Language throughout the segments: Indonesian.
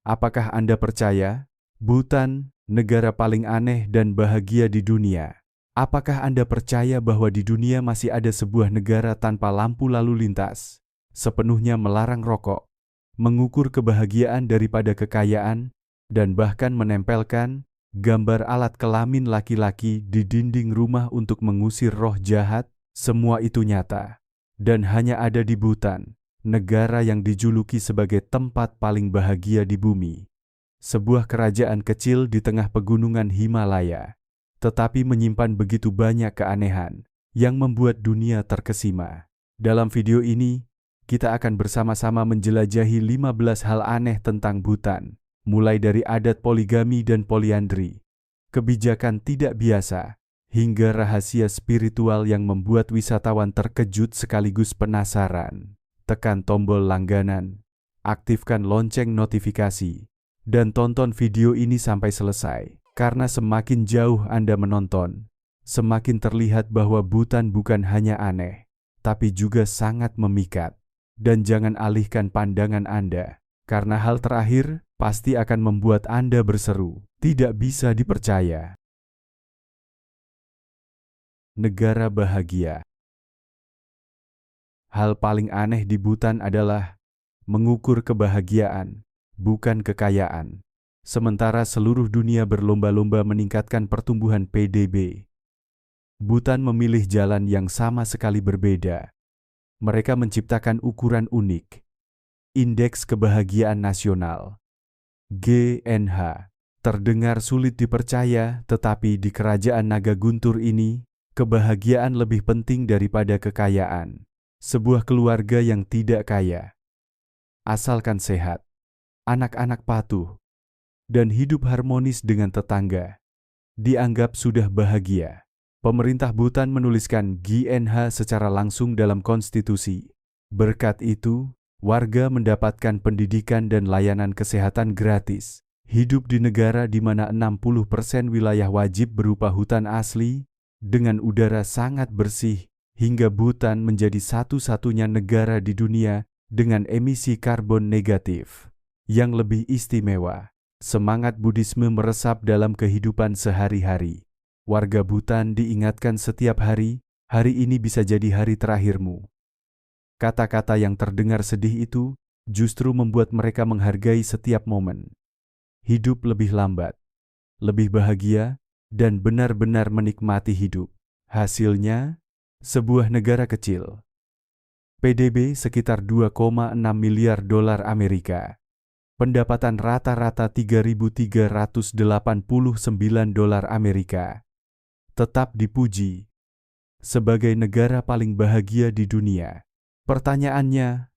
Apakah Anda percaya Bhutan, negara paling aneh dan bahagia di dunia? Apakah Anda percaya bahwa di dunia masih ada sebuah negara tanpa lampu lalu lintas, sepenuhnya melarang rokok, mengukur kebahagiaan daripada kekayaan, dan bahkan menempelkan gambar alat kelamin laki-laki di dinding rumah untuk mengusir roh jahat? Semua itu nyata, dan hanya ada di Bhutan, negara yang dijuluki sebagai tempat paling bahagia di bumi. Sebuah kerajaan kecil di tengah pegunungan Himalaya, tetapi menyimpan begitu banyak keanehan yang membuat dunia terkesima. Dalam video ini, kita akan bersama-sama menjelajahi 15 hal aneh tentang Bhutan, mulai dari adat poligami dan poliandri, kebijakan tidak biasa, hingga rahasia spiritual yang membuat wisatawan terkejut sekaligus penasaran. Tekan tombol langganan, aktifkan lonceng notifikasi, dan tonton video ini sampai selesai. Karena semakin jauh Anda menonton, semakin terlihat bahwa Bhutan bukan hanya aneh, tapi juga sangat memikat. Dan jangan alihkan pandangan Anda, karena hal terakhir pasti akan membuat Anda berseru, "Tidak bisa dipercaya." Negara bahagia. Hal paling aneh di Bhutan adalah mengukur kebahagiaan, bukan kekayaan. Sementara seluruh dunia berlomba-lomba meningkatkan pertumbuhan PDB, Bhutan memilih jalan yang sama sekali berbeda. Mereka menciptakan ukuran unik, Indeks Kebahagiaan Nasional, GNH. Terdengar sulit dipercaya, tetapi di kerajaan naga guntur ini, kebahagiaan lebih penting daripada kekayaan. Sebuah keluarga yang tidak kaya, asalkan sehat, anak-anak patuh, dan hidup harmonis dengan tetangga, dianggap sudah bahagia. Pemerintah Bhutan menuliskan GNH secara langsung dalam konstitusi. Berkat itu, warga mendapatkan pendidikan dan layanan kesehatan gratis. Hidup di negara di mana 60% wilayah wajib berupa hutan asli, dengan udara sangat bersih, hingga Bhutan menjadi satu-satunya negara di dunia dengan emisi karbon negatif. Yang lebih istimewa, semangat Buddhisme meresap dalam kehidupan sehari-hari. Warga Bhutan diingatkan setiap hari, hari ini bisa jadi hari terakhirmu. Kata-kata yang terdengar sedih itu justru membuat mereka menghargai setiap momen. Hidup lebih lambat, lebih bahagia, dan benar-benar menikmati hidup. Hasilnya, sebuah negara kecil. PDB sekitar 2,6 miliar dolar Amerika. Pendapatan rata-rata 3.389 dolar Amerika. Tetap dipuji sebagai negara paling bahagia di dunia. Pertanyaannya,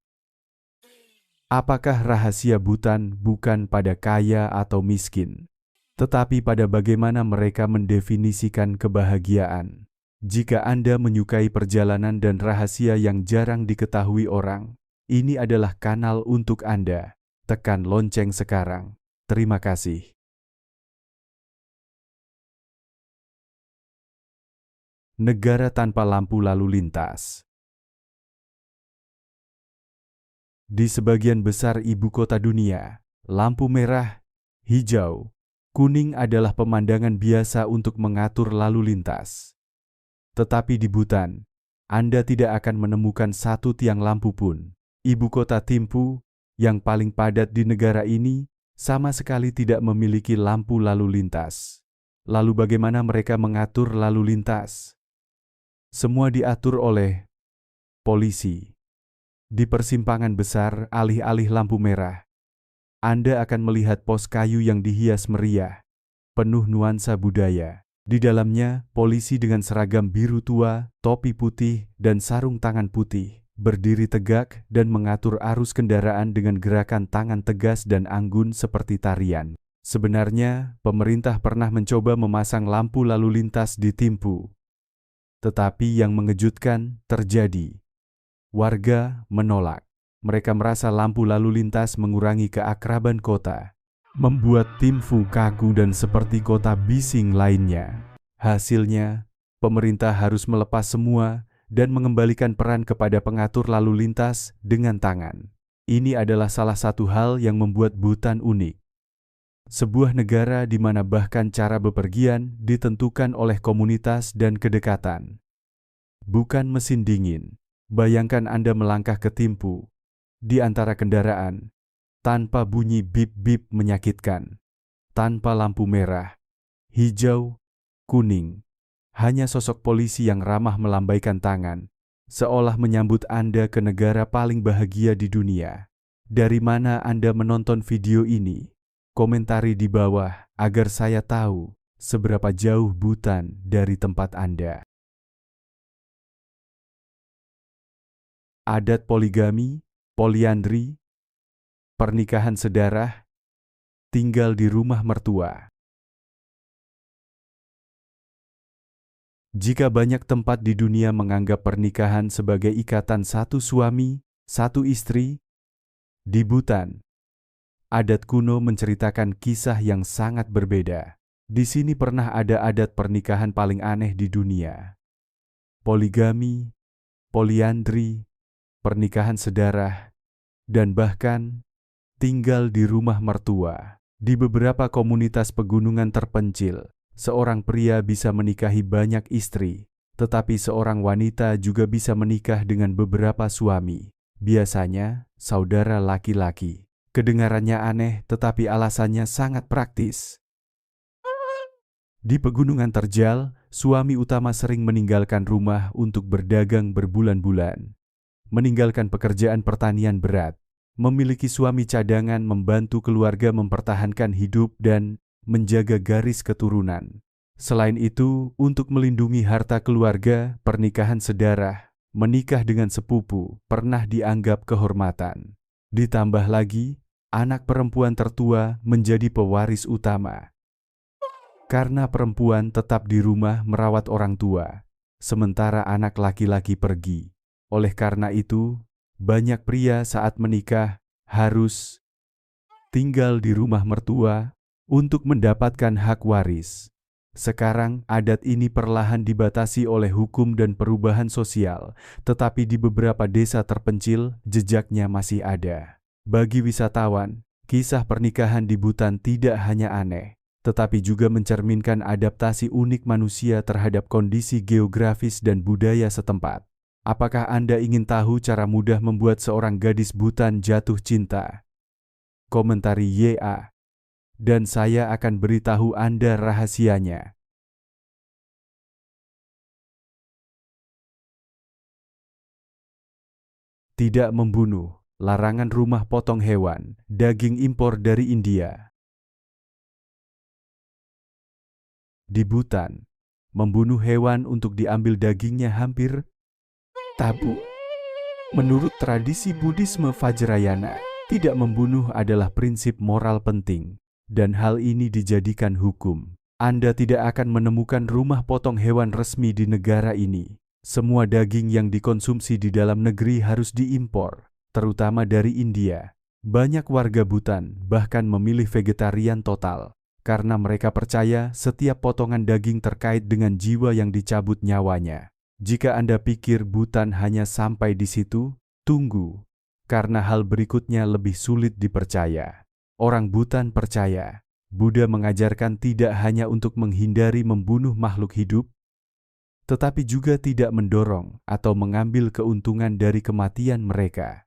apakah rahasia Bhutan bukan pada kaya atau miskin, tetapi pada bagaimana mereka mendefinisikan kebahagiaan? Jika Anda menyukai perjalanan dan rahasia yang jarang diketahui orang, ini adalah kanal untuk Anda. Tekan lonceng sekarang. Terima kasih. Negara tanpa lampu lalu lintas. Di sebagian besar ibu kota dunia, lampu merah, hijau, kuning adalah pemandangan biasa untuk mengatur lalu lintas. Tetapi di Bhutan, Anda tidak akan menemukan satu tiang lampu pun. Ibu kota Thimphu, yang paling padat di negara ini, sama sekali tidak memiliki lampu lalu lintas. Lalu bagaimana mereka mengatur lalu lintas? Semua diatur oleh polisi. Di persimpangan besar alih-alih lampu merah, Anda akan melihat pos kayu yang dihias meriah, penuh nuansa budaya. Di dalamnya, polisi dengan seragam biru tua, topi putih, dan sarung tangan putih berdiri tegak dan mengatur arus kendaraan dengan gerakan tangan tegas dan anggun seperti tarian. Sebenarnya, pemerintah pernah mencoba memasang lampu lalu lintas di Thimphu. Tetapi yang mengejutkan terjadi. Warga menolak. Mereka merasa lampu lalu lintas mengurangi keakraban kota, membuat Thimphu kaku dan seperti kota bising lainnya. Hasilnya, pemerintah harus melepas semua dan mengembalikan peran kepada pengatur lalu lintas dengan tangan. Ini adalah salah satu hal yang membuat Bhutan unik. Sebuah negara di mana bahkan cara bepergian ditentukan oleh komunitas dan kedekatan. Bukan mesin dingin. Bayangkan Anda melangkah ke Thimphu di antara kendaraan, tanpa bunyi bip-bip menyakitkan, tanpa lampu merah, hijau, kuning. Hanya sosok polisi yang ramah melambaikan tangan, seolah menyambut Anda ke negara paling bahagia di dunia. Dari mana Anda menonton video ini? Komentari di bawah agar saya tahu seberapa jauh Bhutan dari tempat Anda. Adat poligami, poliandri, pernikahan sedarah, tinggal di rumah mertua. Jika banyak tempat di dunia menganggap pernikahan sebagai ikatan satu suami, satu istri, di Bhutan, adat kuno menceritakan kisah yang sangat berbeda. Di sini pernah ada adat pernikahan paling aneh di dunia. Poligami, poliandri, pernikahan sedarah, dan bahkan tinggal di rumah mertua. Di beberapa komunitas pegunungan terpencil, seorang pria bisa menikahi banyak istri, tetapi seorang wanita juga bisa menikah dengan beberapa suami, biasanya saudara laki-laki. Kedengarannya aneh, tetapi alasannya sangat praktis. Di pegunungan terjal, suami utama sering meninggalkan rumah untuk berdagang berbulan-bulan, meninggalkan pekerjaan pertanian berat, memiliki suami cadangan membantu keluarga mempertahankan hidup dan menjaga garis keturunan. Selain itu, untuk melindungi harta keluarga, pernikahan sedarah, menikah dengan sepupu, pernah dianggap kehormatan. Ditambah lagi, anak perempuan tertua menjadi pewaris utama. Karena perempuan tetap di rumah merawat orang tua, sementara anak laki-laki pergi. Oleh karena itu, banyak pria saat menikah harus tinggal di rumah mertua untuk mendapatkan hak waris. Sekarang, adat ini perlahan dibatasi oleh hukum dan perubahan sosial, tetapi di beberapa desa terpencil, jejaknya masih ada. Bagi wisatawan, kisah pernikahan di Bhutan tidak hanya aneh, tetapi juga mencerminkan adaptasi unik manusia terhadap kondisi geografis dan budaya setempat. Apakah Anda ingin tahu cara mudah membuat seorang gadis Bhutan jatuh cinta? Komentari YA, dan saya akan beritahu Anda rahasianya. Tidak membunuh, larangan rumah potong hewan, daging impor dari India. Di Bhutan, membunuh hewan untuk diambil dagingnya hampir tabu. Menurut tradisi Buddhisme Vajrayana, tidak membunuh adalah prinsip moral penting, dan hal ini dijadikan hukum. Anda tidak akan menemukan rumah potong hewan resmi di negara ini. Semua daging yang dikonsumsi di dalam negeri harus diimpor, terutama dari India. Banyak warga Bhutan bahkan memilih vegetarian total, karena mereka percaya setiap potongan daging terkait dengan jiwa yang dicabut nyawanya. Jika Anda pikir Bhutan hanya sampai di situ, tunggu, karena hal berikutnya lebih sulit dipercaya. Orang Bhutan percaya, Buddha mengajarkan tidak hanya untuk menghindari membunuh makhluk hidup, tetapi juga tidak mendorong atau mengambil keuntungan dari kematian mereka.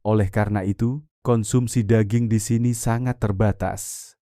Oleh karena itu, konsumsi daging di sini sangat terbatas.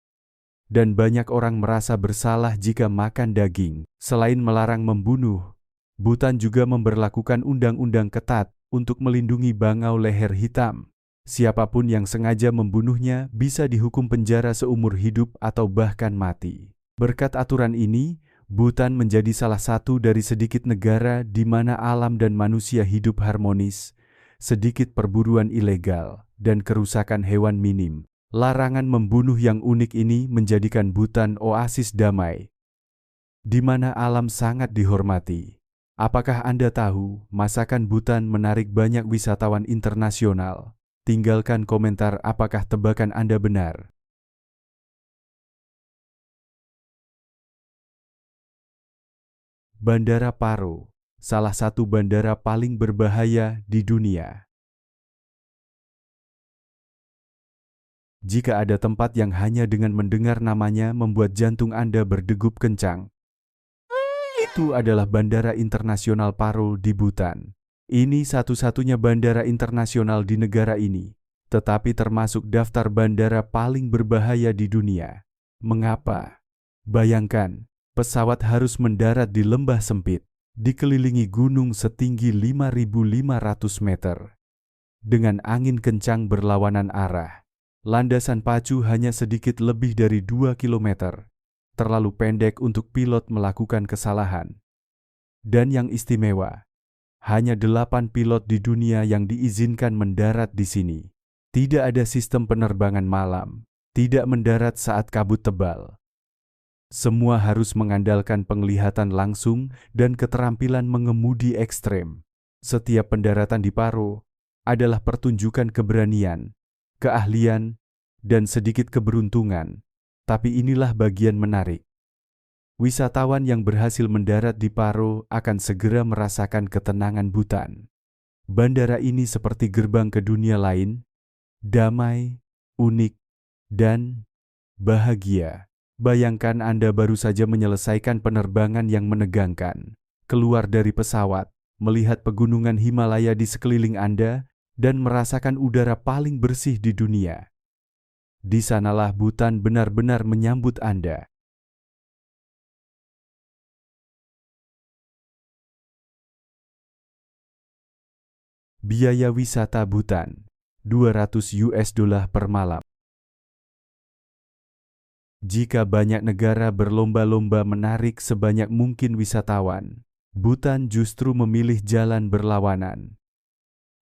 Dan banyak orang merasa bersalah jika makan daging. Selain melarang membunuh, Bhutan juga memberlakukan undang-undang ketat untuk melindungi bangau leher hitam. Siapapun yang sengaja membunuhnya bisa dihukum penjara seumur hidup atau bahkan mati. Berkat aturan ini, Bhutan menjadi salah satu dari sedikit negara di mana alam dan manusia hidup harmonis, sedikit perburuan ilegal, dan kerusakan hewan minim. Larangan membunuh yang unik ini menjadikan Bhutan oasis damai, di mana alam sangat dihormati. Apakah Anda tahu, masakan Bhutan menarik banyak wisatawan internasional? Tinggalkan komentar apakah tebakan Anda benar. Bandara Paro, salah satu bandara paling berbahaya di dunia. Jika ada tempat yang hanya dengan mendengar namanya membuat jantung Anda berdegup kencang, itu adalah Bandara Internasional Paro di Bhutan. Ini satu-satunya bandara internasional di negara ini, tetapi termasuk daftar bandara paling berbahaya di dunia. Mengapa? Bayangkan, pesawat harus mendarat di lembah sempit, dikelilingi gunung setinggi 5.500 meter. Dengan angin kencang berlawanan arah, landasan pacu hanya sedikit lebih dari 2 kilometer, terlalu pendek untuk pilot melakukan kesalahan. Dan yang istimewa, hanya 8 pilot di dunia yang diizinkan mendarat di sini. Tidak ada sistem penerbangan malam, tidak mendarat saat kabut tebal. Semua harus mengandalkan penglihatan langsung dan keterampilan mengemudi ekstrem. Setiap pendaratan di Paro adalah pertunjukan keberanian, keahlian, dan sedikit keberuntungan. Tapi inilah bagian menarik. Wisatawan yang berhasil mendarat di Paro akan segera merasakan ketenangan Bhutan. Bandara ini seperti gerbang ke dunia lain, damai, unik, dan bahagia. Bayangkan Anda baru saja menyelesaikan penerbangan yang menegangkan, keluar dari pesawat, melihat pegunungan Himalaya di sekeliling Anda, dan merasakan udara paling bersih di dunia. Di sanalah Bhutan benar-benar menyambut Anda. Biaya wisata Bhutan, $200 per malam. Jika banyak negara berlomba-lomba menarik sebanyak mungkin wisatawan, Bhutan justru memilih jalan berlawanan.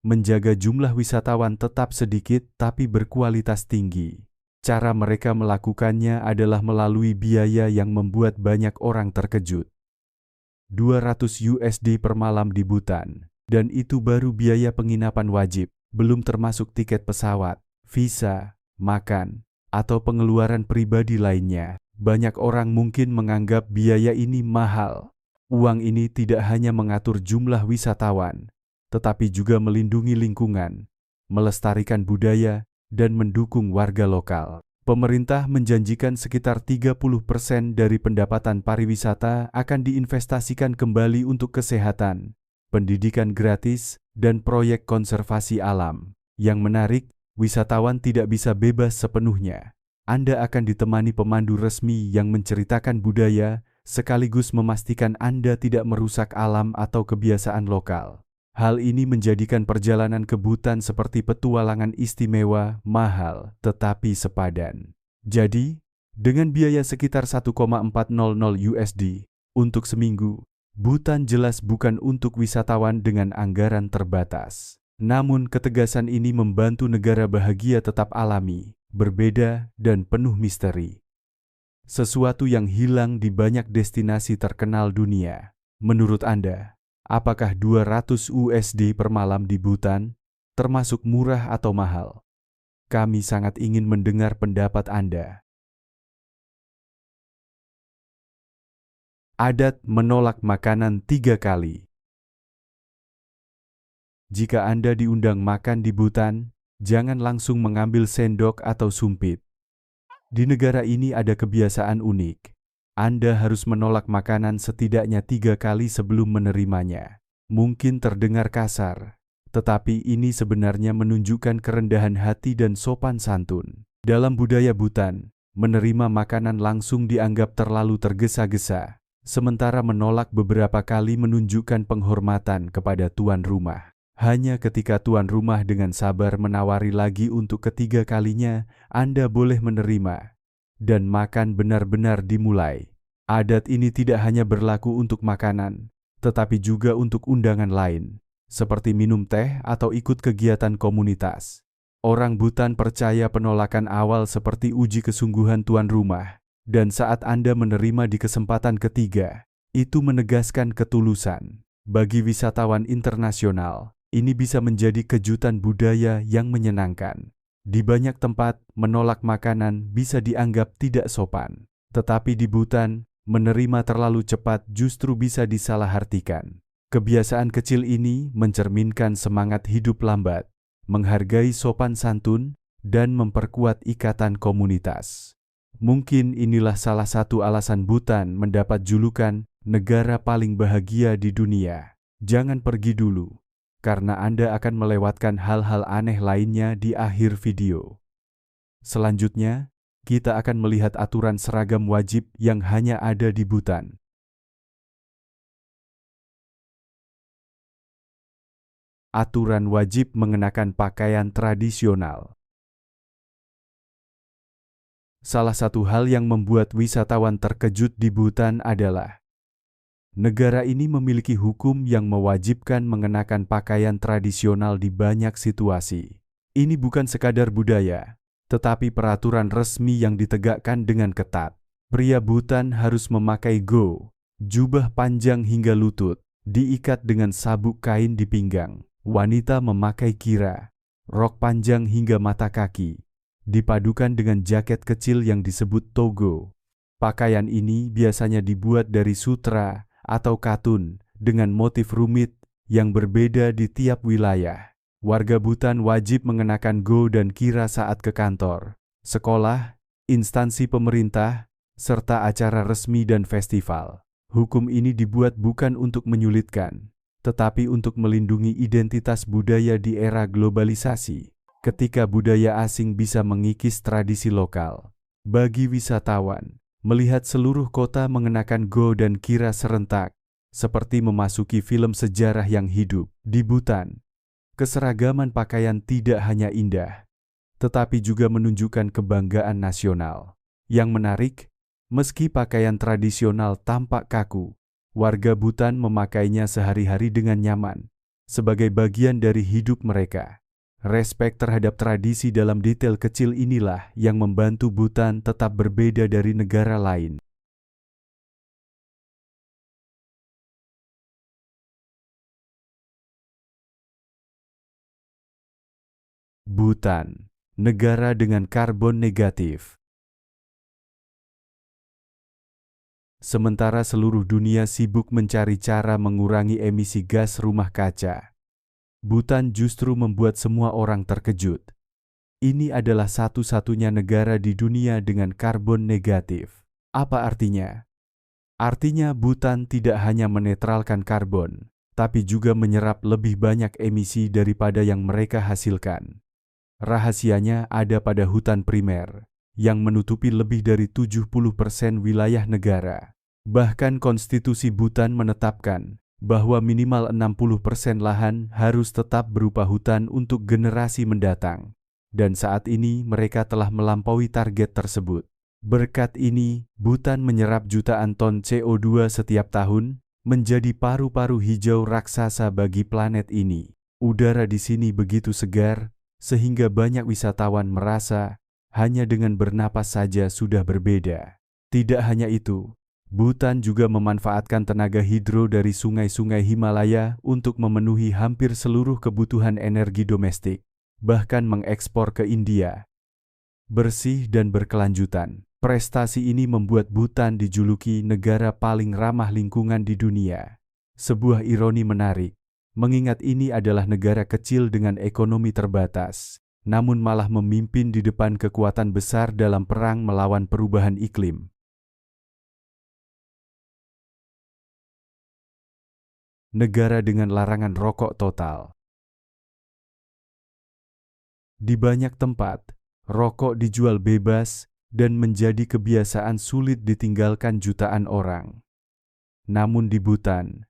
Menjaga jumlah wisatawan tetap sedikit tapi berkualitas tinggi. Cara mereka melakukannya adalah melalui biaya yang membuat banyak orang terkejut. $200 per malam di Bhutan, dan itu baru biaya penginapan wajib, belum termasuk tiket pesawat, visa, makan, atau pengeluaran pribadi lainnya. Banyak orang mungkin menganggap biaya ini mahal. Uang ini tidak hanya mengatur jumlah wisatawan, tetapi juga melindungi lingkungan, melestarikan budaya, dan mendukung warga lokal. Pemerintah menjanjikan sekitar 30% dari pendapatan pariwisata akan diinvestasikan kembali untuk kesehatan, pendidikan gratis, dan proyek konservasi alam. Yang menarik, wisatawan tidak bisa bebas sepenuhnya. Anda akan ditemani pemandu resmi yang menceritakan budaya, sekaligus memastikan Anda tidak merusak alam atau kebiasaan lokal. Hal ini menjadikan perjalanan ke Bhutan seperti petualangan istimewa, mahal, tetapi sepadan. Jadi, dengan biaya sekitar $1,400 untuk seminggu, Bhutan jelas bukan untuk wisatawan dengan anggaran terbatas. Namun ketegasan ini membantu negara bahagia tetap alami, berbeda, dan penuh misteri. Sesuatu yang hilang di banyak destinasi terkenal dunia. Menurut Anda, apakah $200 per malam di Bhutan termasuk murah atau mahal? Kami sangat ingin mendengar pendapat Anda. Adat menolak makanan 3 kali. Jika Anda diundang makan di Bhutan, jangan langsung mengambil sendok atau sumpit. Di negara ini ada kebiasaan unik. Anda harus menolak makanan setidaknya 3 kali sebelum menerimanya. Mungkin terdengar kasar, tetapi ini sebenarnya menunjukkan kerendahan hati dan sopan santun. Dalam budaya Bhutan, menerima makanan langsung dianggap terlalu tergesa-gesa, sementara menolak beberapa kali menunjukkan penghormatan kepada tuan rumah. Hanya ketika tuan rumah dengan sabar menawari lagi untuk ketiga kalinya, Anda boleh menerima, dan makan benar-benar dimulai. Adat ini tidak hanya berlaku untuk makanan, tetapi juga untuk undangan lain, seperti minum teh atau ikut kegiatan komunitas. Orang Bhutan percaya penolakan awal seperti uji kesungguhan tuan rumah, dan saat Anda menerima di kesempatan ketiga, itu menegaskan ketulusan. Bagi wisatawan internasional, ini bisa menjadi kejutan budaya yang menyenangkan. Di banyak tempat, menolak makanan bisa dianggap tidak sopan. Tetapi di Bhutan, menerima terlalu cepat justru bisa disalahartikan. Kebiasaan kecil ini mencerminkan semangat hidup lambat, menghargai sopan santun, dan memperkuat ikatan komunitas. Mungkin inilah salah satu alasan Bhutan mendapat julukan negara paling bahagia di dunia. Jangan pergi dulu, karena Anda akan melewatkan hal-hal aneh lainnya di akhir video. Selanjutnya, kita akan melihat aturan seragam wajib yang hanya ada di Bhutan. Aturan wajib mengenakan pakaian tradisional. Salah satu hal yang membuat wisatawan terkejut di Bhutan adalah negara ini memiliki hukum yang mewajibkan mengenakan pakaian tradisional di banyak situasi. Ini bukan sekadar budaya, tetapi peraturan resmi yang ditegakkan dengan ketat. Pria Bhutan harus memakai go, jubah panjang hingga lutut, diikat dengan sabuk kain di pinggang. Wanita memakai kira, rok panjang hingga mata kaki, dipadukan dengan jaket kecil yang disebut togo. Pakaian ini biasanya dibuat dari sutra atau katun dengan motif rumit yang berbeda di tiap wilayah. Warga Bhutan wajib mengenakan go dan kira saat ke kantor, sekolah, instansi pemerintah, serta acara resmi dan festival. Hukum ini dibuat bukan untuk menyulitkan, tetapi untuk melindungi identitas budaya di era globalisasi, ketika budaya asing bisa mengikis tradisi lokal. Bagi wisatawan, melihat seluruh kota mengenakan go dan kira serentak, seperti memasuki film sejarah yang hidup. Di Bhutan, keseragaman pakaian tidak hanya indah, tetapi juga menunjukkan kebanggaan nasional. Yang menarik, meski pakaian tradisional tampak kaku, warga Bhutan memakainya sehari-hari dengan nyaman, sebagai bagian dari hidup mereka. Respek terhadap tradisi dalam detail kecil inilah yang membantu Bhutan tetap berbeda dari negara lain. Bhutan, negara dengan karbon negatif. Sementara seluruh dunia sibuk mencari cara mengurangi emisi gas rumah kaca, Bhutan justru membuat semua orang terkejut. Ini adalah satu-satunya negara di dunia dengan karbon negatif. Apa artinya? Artinya Bhutan tidak hanya menetralkan karbon, tapi juga menyerap lebih banyak emisi daripada yang mereka hasilkan. Rahasianya ada pada hutan primer, yang menutupi lebih dari 70% wilayah negara. Bahkan konstitusi Bhutan menetapkan bahwa minimal 60% lahan harus tetap berupa hutan untuk generasi mendatang. Dan saat ini mereka telah melampaui target tersebut. Berkat ini, Bhutan menyerap jutaan ton CO2 setiap tahun, menjadi paru-paru hijau raksasa bagi planet ini. Udara di sini begitu segar, sehingga banyak wisatawan merasa hanya dengan bernapas saja sudah berbeda. Tidak hanya itu, Bhutan juga memanfaatkan tenaga hidro dari sungai-sungai Himalaya untuk memenuhi hampir seluruh kebutuhan energi domestik, bahkan mengekspor ke India. Bersih dan berkelanjutan, prestasi ini membuat Bhutan dijuluki negara paling ramah lingkungan di dunia. Sebuah ironi menarik, mengingat ini adalah negara kecil dengan ekonomi terbatas, namun malah memimpin di depan kekuatan besar dalam perang melawan perubahan iklim. Negara dengan larangan rokok total. Di banyak tempat, rokok dijual bebas dan menjadi kebiasaan sulit ditinggalkan jutaan orang. Namun di Bhutan,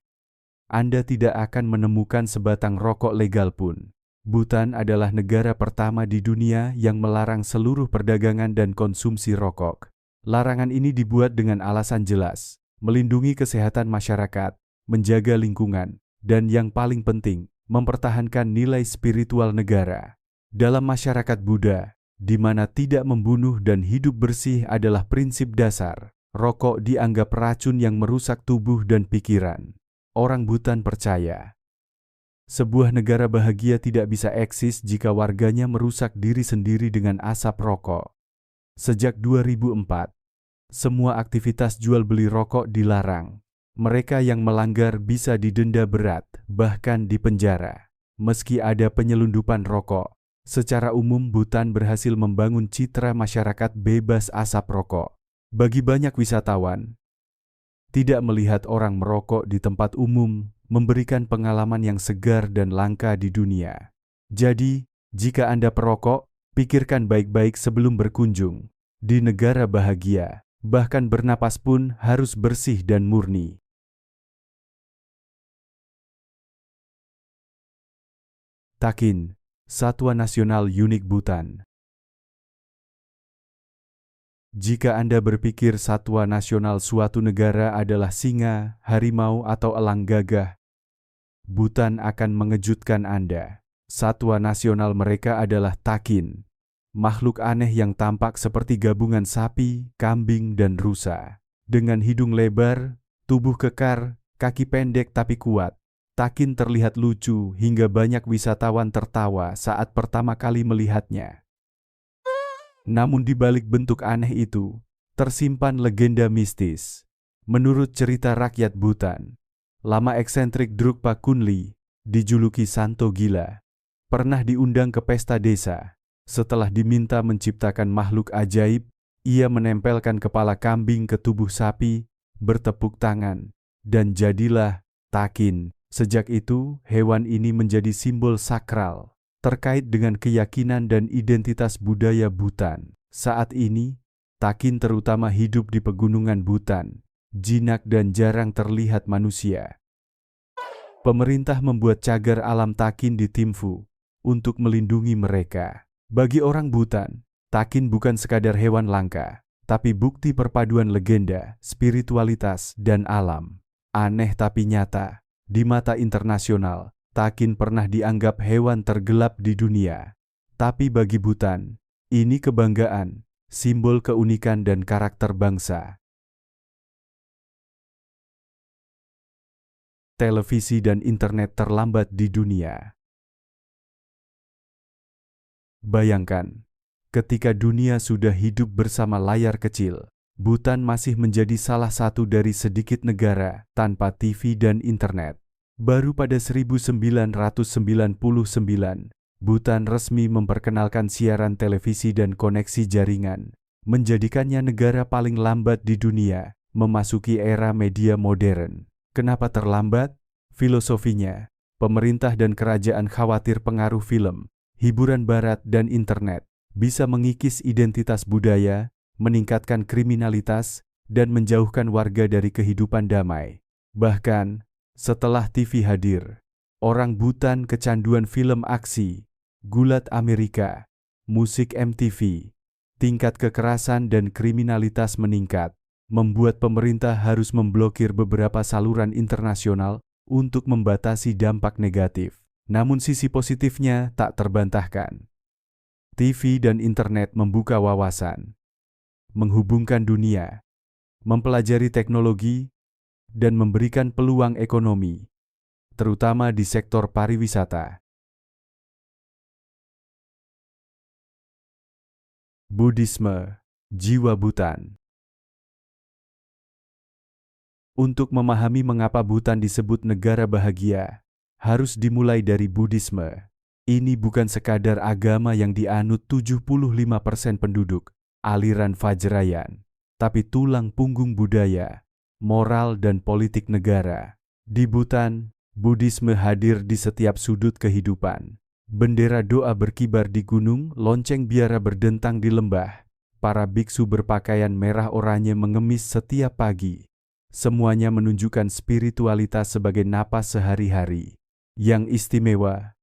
Anda tidak akan menemukan sebatang rokok legal pun. Bhutan adalah negara pertama di dunia yang melarang seluruh perdagangan dan konsumsi rokok. Larangan ini dibuat dengan alasan jelas, melindungi kesehatan masyarakat, menjaga lingkungan, dan yang paling penting, mempertahankan nilai spiritual negara. Dalam masyarakat Buddha, di mana tidak membunuh dan hidup bersih adalah prinsip dasar, rokok dianggap racun yang merusak tubuh dan pikiran. Orang Bhutan percaya, sebuah negara bahagia tidak bisa eksis jika warganya merusak diri sendiri dengan asap rokok. Sejak 2004, semua aktivitas jual beli rokok dilarang. Mereka yang melanggar bisa didenda berat, bahkan dipenjara. Meski ada penyelundupan rokok, Secara umum, Bhutan berhasil membangun citra masyarakat bebas asap rokok. Bagi banyak wisatawan, tidak melihat orang merokok di tempat umum memberikan pengalaman yang segar dan langka di dunia. Jadi, jika Anda perokok, pikirkan baik-baik sebelum berkunjung. Di negara bahagia, bahkan bernapas pun harus bersih dan murni. Takin, Satwa Nasional Unik Bhutan. Jika Anda berpikir satwa nasional suatu negara adalah singa, harimau, atau elang gagah, Bhutan akan mengejutkan Anda. Satwa nasional mereka adalah takin, makhluk aneh yang tampak seperti gabungan sapi, kambing, dan rusa. Dengan hidung lebar, tubuh kekar, kaki pendek tapi kuat, takin terlihat lucu hingga banyak wisatawan tertawa saat pertama kali melihatnya. Namun di balik bentuk aneh itu, tersimpan legenda mistis. Menurut cerita rakyat Bhutan, lama eksentrik Drukpa Kunli, dijuluki Santo Gila, pernah diundang ke pesta desa. Setelah diminta menciptakan makhluk ajaib, ia menempelkan kepala kambing ke tubuh sapi, bertepuk tangan, dan jadilah takin. Sejak itu, hewan ini menjadi simbol sakral terkait dengan keyakinan dan identitas budaya Bhutan. Saat ini, takin terutama hidup di pegunungan Bhutan, jinak dan jarang terlihat manusia. Pemerintah membuat cagar alam takin di Thimphu untuk melindungi mereka. Bagi orang Bhutan, takin bukan sekadar hewan langka, tapi bukti perpaduan legenda, spiritualitas, dan alam. Aneh tapi nyata, di mata internasional, takin pernah dianggap hewan tergelap di dunia. Tapi bagi Bhutan, ini kebanggaan, simbol keunikan dan karakter bangsa. Televisi dan internet terlambat di dunia. Bayangkan, ketika dunia sudah hidup bersama layar kecil, Bhutan masih menjadi salah satu dari sedikit negara tanpa TV dan internet. Baru pada 1999, Bhutan resmi memperkenalkan siaran televisi dan koneksi jaringan, menjadikannya negara paling lambat di dunia, memasuki era media modern. Kenapa terlambat? Filosofinya, pemerintah dan kerajaan khawatir pengaruh film, hiburan barat, dan internet bisa mengikis identitas budaya, meningkatkan kriminalitas, dan menjauhkan warga dari kehidupan damai. Bahkan, setelah TV hadir, orang Bhutan kecanduan film aksi, gulat Amerika, musik MTV, tingkat kekerasan dan kriminalitas meningkat, membuat pemerintah harus memblokir beberapa saluran internasional untuk membatasi dampak negatif. Namun sisi positifnya tak terbantahkan. TV dan internet membuka wawasan, menghubungkan dunia, mempelajari teknologi, dan memberikan peluang ekonomi, terutama di sektor pariwisata. Buddhisme, jiwa Bhutan. Untuk memahami mengapa Bhutan disebut negara bahagia, harus dimulai dari Buddhisme. Ini bukan sekadar agama yang dianut 75% penduduk, aliran Vajrayana, tapi tulang punggung budaya, moral, dan politik negara. Di Bhutan, Buddhisme hadir di setiap sudut kehidupan. Bendera doa berkibar di gunung, lonceng biara berdentang di lembah. Para biksu berpakaian merah oranye mengemis setiap pagi. Semuanya menunjukkan spiritualitas sebagai napas sehari-hari. Yang istimewa,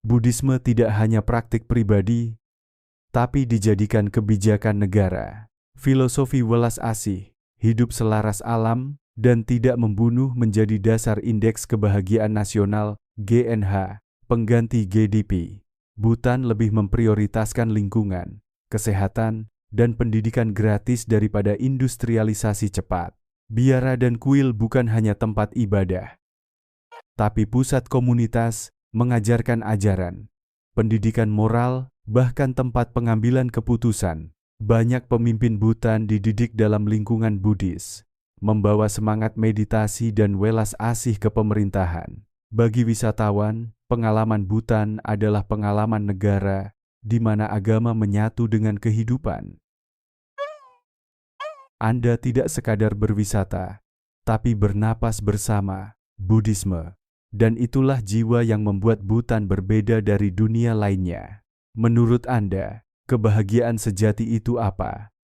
Buddhisme tidak hanya praktik pribadi, tapi dijadikan kebijakan negara. Filosofi welas asih, hidup selaras alam, dan tidak membunuh menjadi dasar Indeks Kebahagiaan Nasional (GNH), pengganti GDP. Bhutan lebih memprioritaskan lingkungan, kesehatan, dan pendidikan gratis daripada industrialisasi cepat. Biara dan kuil bukan hanya tempat ibadah, tapi pusat komunitas, mengajarkan ajaran, pendidikan moral, bahkan tempat pengambilan keputusan. Banyak pemimpin Bhutan dididik dalam lingkungan Buddhis, membawa semangat meditasi dan welas asih ke pemerintahan. Bagi wisatawan, Pengalaman Bhutan adalah pengalaman negara di mana agama menyatu dengan kehidupan. Anda tidak sekadar berwisata, tapi bernapas bersama Buddhisme. Dan itulah jiwa yang membuat Bhutan berbeda dari dunia lainnya. Menurut Anda, kebahagiaan sejati itu apa?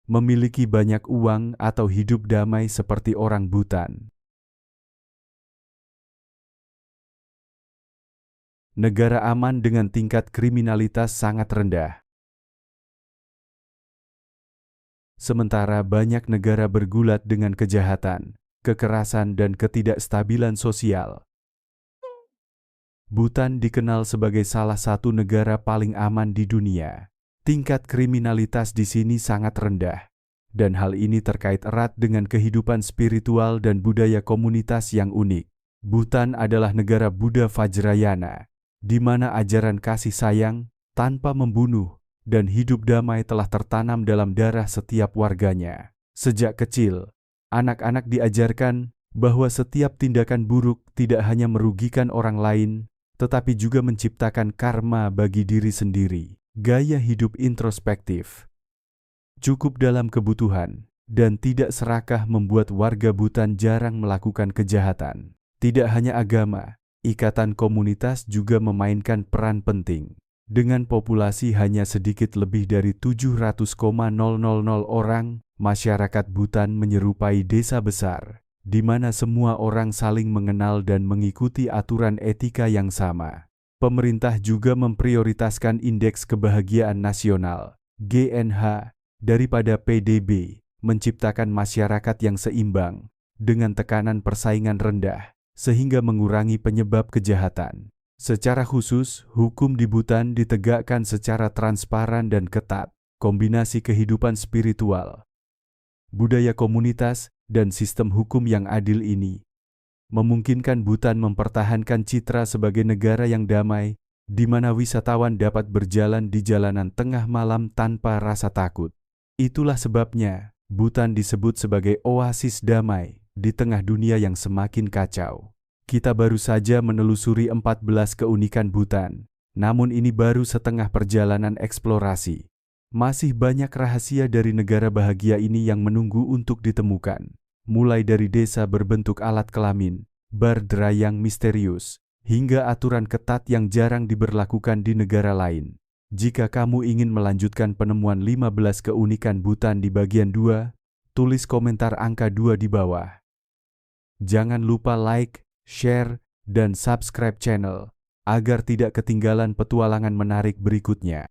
Memiliki banyak uang atau hidup damai seperti orang Bhutan? Negara aman dengan tingkat kriminalitas sangat rendah. Sementara banyak negara bergulat dengan kejahatan, kekerasan, dan ketidakstabilan sosial. Bhutan dikenal sebagai salah satu negara paling aman di dunia. Tingkat kriminalitas di sini sangat rendah, dan hal ini terkait erat dengan kehidupan spiritual dan budaya komunitas yang unik. Bhutan adalah negara Buddha Vajrayana, di mana ajaran kasih sayang, tanpa membunuh, dan hidup damai telah tertanam dalam darah setiap warganya. Sejak kecil, anak-anak diajarkan bahwa setiap tindakan buruk tidak hanya merugikan orang lain, tetapi juga menciptakan karma bagi diri sendiri. Gaya hidup introspektif, cukup dalam kebutuhan, dan tidak serakah membuat warga Bhutan jarang melakukan kejahatan. Tidak hanya agama, ikatan komunitas juga memainkan peran penting. Dengan populasi hanya sedikit lebih dari 700,000 orang, masyarakat Bhutan menyerupai desa besar, di mana semua orang saling mengenal dan mengikuti aturan etika yang sama. Pemerintah juga memprioritaskan Indeks Kebahagiaan Nasional, GNH, daripada PDB, menciptakan masyarakat yang seimbang, dengan tekanan persaingan rendah, sehingga mengurangi penyebab kejahatan. Secara khusus, hukum di Bhutan ditegakkan secara transparan dan ketat. Kombinasi kehidupan spiritual, budaya komunitas, dan sistem hukum yang adil ini memungkinkan Bhutan mempertahankan citra sebagai negara yang damai, di mana wisatawan dapat berjalan di jalanan tengah malam tanpa rasa takut. Itulah sebabnya Bhutan disebut sebagai oasis damai di tengah dunia yang semakin kacau. Kita baru saja menelusuri 14 keunikan Bhutan, namun ini baru setengah perjalanan eksplorasi. Masih banyak rahasia dari negara bahagia ini yang menunggu untuk ditemukan. Mulai dari desa berbentuk alat kelamin, bar dry yang misterius, hingga aturan ketat yang jarang diberlakukan di negara lain. Jika kamu ingin melanjutkan penemuan 15 keunikan Bhutan di bagian 2, tulis komentar angka 2 di bawah. Jangan lupa like, share, dan subscribe channel, agar tidak ketinggalan petualangan menarik berikutnya.